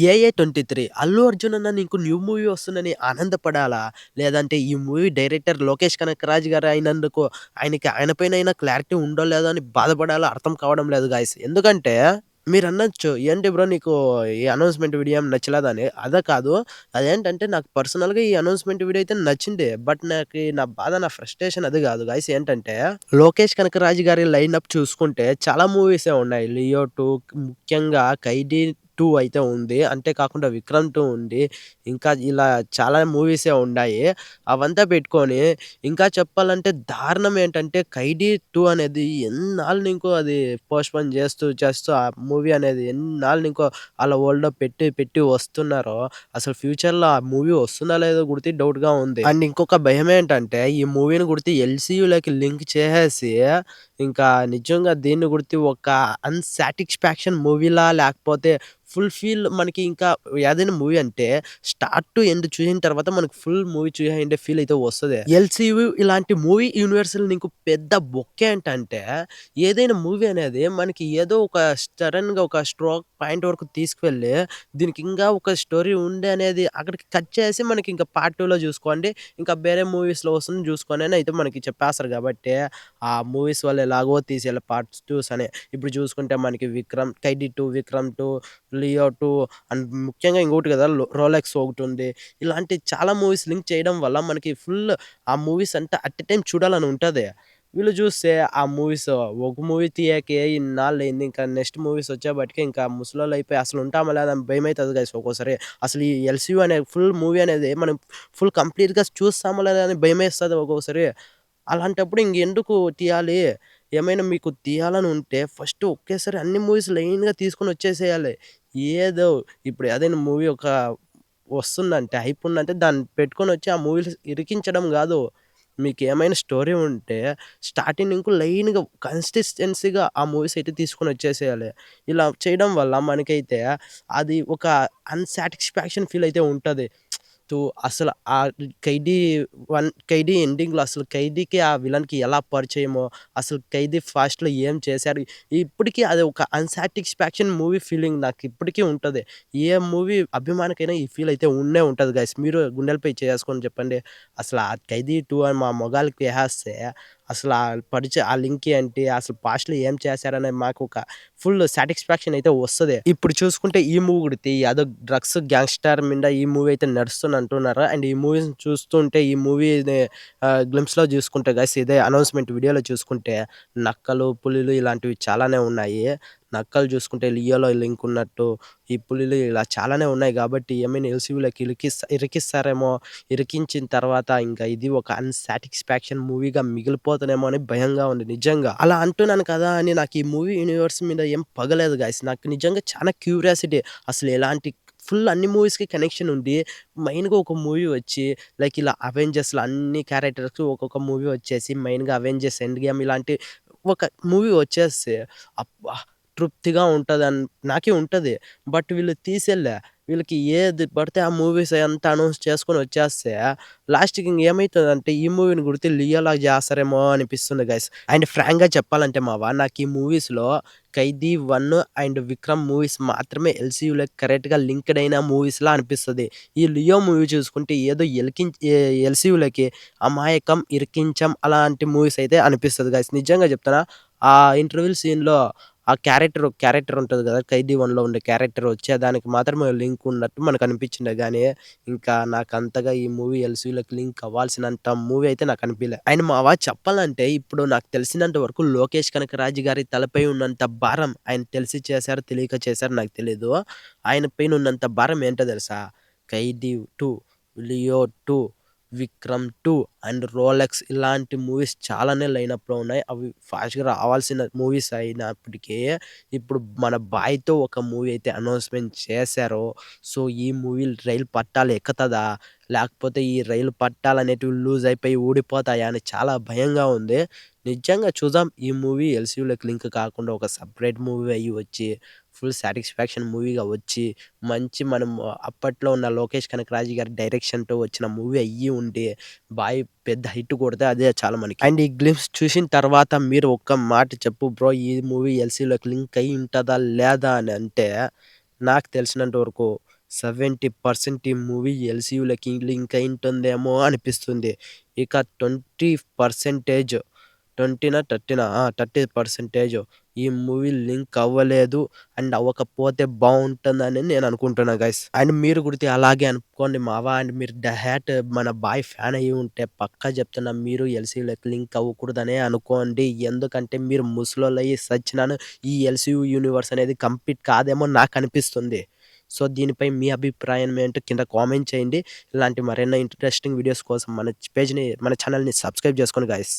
'ఏఏ 23' అల్లు అర్జున్ అన్న నీకు న్యూ మూవీ వస్తుందని ఆనందపడాలా? లేదంటే ఈ మూవీ డైరెక్టర్ లోకేష్ కనకరాజు గారు అయినందుకు ఆయన పైనైనా క్లారిటీ ఉందో లేదో అని బాధపడాలో అర్థం కావడం లేదు గాయ్స్. ఎందుకంటే మీరనొచ్చు, "ఏంటి బ్రో నీకు ఈ అనౌన్స్‌మెంట్ వీడియో ఏం నచ్చలేదని?" అదా కాదు. అదేంటంటే నాకు పర్సనల్‌గా ఈ అనౌన్స్‌మెంట్ వీడియో అయితే నచ్చింది. బట్ నాకి నా బాధ, నా ఫ్రస్ట్రేషన్ అది గాదు గాయ్స్. ఏంటంటే లోకేష్ కనకరాజు గారి లైనప్ చూసుకుంటే చాలా మూవీసే ఉన్నాయి. 'లియో 2' ముఖ్యంగా 'ఖైదీ 2' అయితే ఉంది. అంతే కాకుండా 'విక్రమ్ 2' ఉంది. ఇంకా ఇలా చాలా మూవీసే ఉన్నాయి. అవంతా పెట్టుకొని ఇంకా చెప్పాలంటే దారుణం ఏంటంటే 'ఖైదీ 2' అనేది ఎన్నాళ్ళనింకో అది పోస్ట్‌పోన్ చేస్తూ ఆ మూవీ అనేది ఎన్నాళ్ళనింకో అలా హోల్డ్‌లో పెట్టి వస్తున్నారో అసలు ఫ్యూచర్‌లో ఆ మూవీ వస్తుందా లేదో గుడితి డౌట్‌గా ఉంది. అండ్ ఇంకొక భయమేంటంటే ఈ మూవీని గుడితి ఎల్‌సీయూలోకి లింక్ చేసేసి ఇంకా నిజంగా దీన్ని గుడితి ఒక అన్‌సాటిస్ఫాక్షన్ మూవీలా లేకపోతే ఫుల్‌ఫిల్ మనకి ఇంకా ఏదైనా మూవీ అంటే స్టార్ట్ టు ఎండ్ చూసిన తర్వాత మనకు ఫుల్ మూవీ చూసేయండే ఫీల్ అయితే వస్తది. ఎల్‌సీయూ ఇలాంటి మూవీ యూనివర్స్‌లు నీకు పెద్ద బొక్క ఏంటంటే ఏదైనా మూవీ అనేది మనకి ఏదో ఒక సడెన్‌గా ఒక స్ట్రోక్ పాయింట్ వరకు తీసుకువెళ్ళి దీనికి ఇంకా ఒక స్టోరీ ఉంది అనేది అక్కడికి కట్ చేసి మనకి ఇంకా పార్ట్ 2లో చూసుకోండి. ఇంకా వేరే మూవీస్‌లో వస్తుంది చూసుకోండి అని అయితే మనకి చెప్పేస్తారు కాబట్టి ఆ మూవీస్ వాళ్ళు ఎలాగో తీసేయాలి పార్ట్స్ 2స్ అని. ఇప్పుడు చూసుకుంటే మనకి 'ఖైదీ 2', 'విక్రమ్ 2', 'లియో 2' అండ్ ముఖ్యంగా ఇంకోటి కదా 'రోలెక్స్' ఒకటుంది. ఇలాంటి చాలా మూవీస్ లింక్ చేయడం వల్ల మనకి ఫుల్ ఆ మూవీస్ అంతా అట్ ఎ టైమ్ చూడాలని ఉంటది. వీళ్ళు చూస్తే ఆ మూవీస్ ఒక మూవీ తీయకే ఇన్నాళ్ళయింది. ఇంకా నెక్స్ట్ మూవీస్ వచ్చేపాటికి ఇంకా ముసలోళ్ళయిపోయి అసలు ఉంటామా లేదా అని భయమైతది గైస్ ఒక్కోసారి. అసలు ఈ ఎల్‌సీయూ అనే ఫుల్ మూవీ అనేది మనం ఫుల్ కంప్లీట్‌గా చూస్తామా లేదా అని భయమేస్తది ఒక్కొక్కసారి. అలాంటప్పుడు ఇంకెందుకు తీయాలి? ఏమైనా మీకు తీయాలని ఉంటే ఫస్ట్ ఒకేసారి అన్ని మూవీస్ లైన్‌గా తీసుకొనొచ్చేసేయాలి. ఏదో ఇప్పుడు ఏదైనా మూవీ ఒక వస్తుందంటే, హైప్ ఉందంటే దాన్ని పెట్టుకొనొచ్చి ఆ మూవీస్ ఇరికించడం గాదు. మీకేమైనా స్టోరీ ఉంటే స్టార్టింగ్ నుంచి లైన్‌గా కన్సిస్టెన్సీగా ఆ మూవీస్ అయితే తీసుకొనొచ్చేసేయాలి. ఇలా చేయడం వల్ల మనకైతే అది ఒక అన్‌సాటిస్ఫాక్షన్ ఫీల్ అయితే ఉంటది. అసలు 'ఖైదీ' ఎండింగ్‌లో అసలు 'ఖైదీకి' ఆ విలన్‌కి ఎలా పరిచయమో, అసలు 'ఖైదీ' ఫాస్ట్‌లో ఏం చేశారు, ఇప్పటికి అది ఒక అన్‌సాటిస్ఫాక్షన్ మూవీ ఫీలింగ్ నాకిప్పటికి ఉంటది. ఏ మూవీ అభిమానికైనా ఈ ఫీల్ అయితే ఉండే ఉంటది గైస్. మీరు గుండెలపై చేసుకొని చెప్పండి. అసల ఆ 'ఖైదీ 2' అని మా మొగాలకి ఏహేస్తే అసల ఆ లింక్ ఏంటి, అసలు పాస్ట్‌లో ఏం చేశారనే మాకొక ఫుల్ సాటిస్ఫాక్షన్ అయితే వస్తది. ఇప్పుడు చూసుకుంటే ఈ మూవీ గుడితి యాదో డ్రగ్స్ గ్యాంగ్‌స్టర్ మింద ఈ మూవీ అయితే నడుస్తుందంటున్నారు. అండ్ ఈ మూవీని చూస్తుంటే ఈ మూవీని గ్లింప్స్‌లో చూసుకుంటే గైస్ ఇదే అనౌన్స్‌మెంట్ వీడియోలో చూసుకుంటే నక్కలు, పులులు ఇలాంటివి చాలానే ఉన్నాయి. నక్కలు చూసుకుంటే లియోలో లింక్ ఉన్నట్టు, ఈ పులులు ఇలా చాలానే ఉన్నాయి గాబట్టి ఏమైనా ఎల్‌సీయూలోకి ఇరికిస్తారేమో, ఇరికించిన తర్వాత ఇంకా ఇది ఒక అన్‌సాటిస్ఫాక్షన్ మూవీగా మిగిలిపోతనేమో అని భయంగా ఉంది నిజంగా. అలా అంటున్నాను కదా అని నాకు ఈ మూవీ యూనివర్స్ మీద ఏం పగ లేదు గాయ్స్. నాకు నిజంగా చాలా క్యూరియాసిటీ. అసలు ఎలాంటి ఫుల్ అన్ని మూవీస్‌కి కనెక్షన్ ఉండి, మెయిన్‌గా ఒక మూవీ వచ్చి లైక్ ఇలా అవెంజర్స్‌లో అన్ని క్యారెక్టర్స్‌కి ఒక్కొక్క మూవీ వచ్చేసి మెయిన్‌గా 'అవెంజర్స్ ఎండ్ గేమ్' ఇలాంటి ఒక మూవీ వచ్చేస్తే అబ్బా! తృప్తిగా ఉంటదని నాకే ఉంటది. బట్ వీళ్ళు తీసేయలే. వీళ్ళకి ఏది పడితే ఆ మూవీస్ అంతా అనౌన్స్ చేసుకొని వచ్చేస్తే లాస్ట్‌కి ఇంగేమైతదంటే ఈ మూవీని గుడితే 'లియో'లాగా చేస్తారేమో అనిపిస్తుంది గైస్. అండ్ ఫ్రాంక్‌గా చెప్పాలంటే మావ నాకు ఈ మూవీస్‌లో 'ఖైదీ 1' అండ్ 'విక్రమ్' మూవీస్ మాత్రమే ఎల్‌సీయూలోకి కరెక్ట్‌గా లింక్డ్ అయిన మూవీస్‌లా అనిపిస్తది. ఈ 'లియో' మూవీ చూసుకుంటే ఏదో ఎల్‌సీయూలోకి అమాయకం, ఇరికించం అలాంటి మూవీస్ అయితే అనిపిస్తది గైస్. నిజంగా చెప్తున్నా. ఆ ఇంటర్వెల్ సీన్‌లో ఆ క్యారెక్టర్ ఉంటది గదా! 'ఖైదీ 1'లో ఉండే క్యారెక్టర్ వచ్చేదానికి మాత్రమే లింక్ ఉన్నట్టు మనకనిపించిందే గానీ, ఇంకా నాకంతగా ఈ మూవీ ఎల్‌సీయూలోకి లింక్ అవ్వాల్సినంత మూవీ అయితే నాకనిపియలే. అండ్ మావ చెప్పాలంటే ఇప్పుడు నాకు తెలిసినంత వరకు 'లోకేష్ కనకరాజు' గారి తలపై ఉన్నంత భారం ఆయన తెలిసి చేశారో, తెలియక చేశారో నాకు తెలీదు. ఆయన పైన ఉన్నంత భారం ఏంటో తెలుసా? 'ఖైదీ 2', 'లియో 2', 'విక్రమ్ 2' అండ్ 'రోలెక్స్' ఇలాంటి మూవీస్ చాలానే లైనప్‌లో ఉన్నాయి. అవి ఫాస్ట్‌గా రావాల్సిన మూవీస్ అయినప్పటికీ, ఇప్పుడు మన 'బాయ్‌తో' ఒక మూవీ అయితే అనౌన్స్‌మెంట్ చేశారో, సో, ఈ మూవీ రైలు పట్టాలు ఎక్కుతదా? లేకపోతే ఈ రైలు పట్టాలనేటివి లూజ్ అయిపోయి ఊడిపోతాయా? అని చాలా భయంగా ఉంది. నిజంగా చూద్దాం. ఈ మూవీ ఎల్‌సీయూలోకి లింక్ కాకుండా ఒక సెపరేట్ మూవీ అయ్యి వచ్చి, ఫుల్ సాటిస్ఫాక్షన్ మూవీగా వచ్చి, మంచి మనం అప్పట్లో ఉన్న 'లోకేష్ కనకరాజు' గారి డైరెక్షన్‌తో వచ్చిన మూవీ అయ్యి ఉండి, బాయ్ పెద్ద హిట్ కొడితే అదే చాలు మనకి. అండ్ ఈ గ్లింప్స్ చూసిన తర్వాత మీరు ఒక్క మాట చెప్పు బ్రో ఈ మూవీ ఎల్‌సీయూలోకి లింక్ అయ్యి ఉంటదా? లేదా? అని అంటే నాకు తెలిసినంత వరకు 70% ఈ మూవీ ఎల్‌సీయూలకి లింక్ అయింటుందేమో అనిపిస్తుంది. ఇక 20% 20నా, 30నా 30% ఈ మూవీ లింక్ అవ్వలేదు. అండ్ అవ్వకపోతే బావుంటుందని నేను అనుకుంటున్నా గైస్. అండ్ మీరు గుడితే అలాగే అనుకోండి మావా. అండ్ మీరు డహాట్ మన బాయ్ ఫ్యాన్ అయ్యి ఉంటే పక్కా చెప్తున్నా మీరు ఎల్‌సీయూలకి లింక్ అవ్వకూడదనే అనుకోండి. ఎందుకంటే మీరు ముసలోళ్ళయ్యి సచ్చినాను ఈ ఎల్‌సీయూ యూనివర్స్ అనేది కంప్లీట్ కాదేమో నాకనిపిస్తుంది. సో, దీనిపై మీ అభిప్రాయం ఏంటో కింద కామెంట్ చేయండి. ఇలాంటి మరెన్నో ఇంట్రెస్టింగ్ వీడియోస్ కోసం మన ఛానెల్‌ని సబ్స్క్రైబ్ చేసుకోండి గైస్.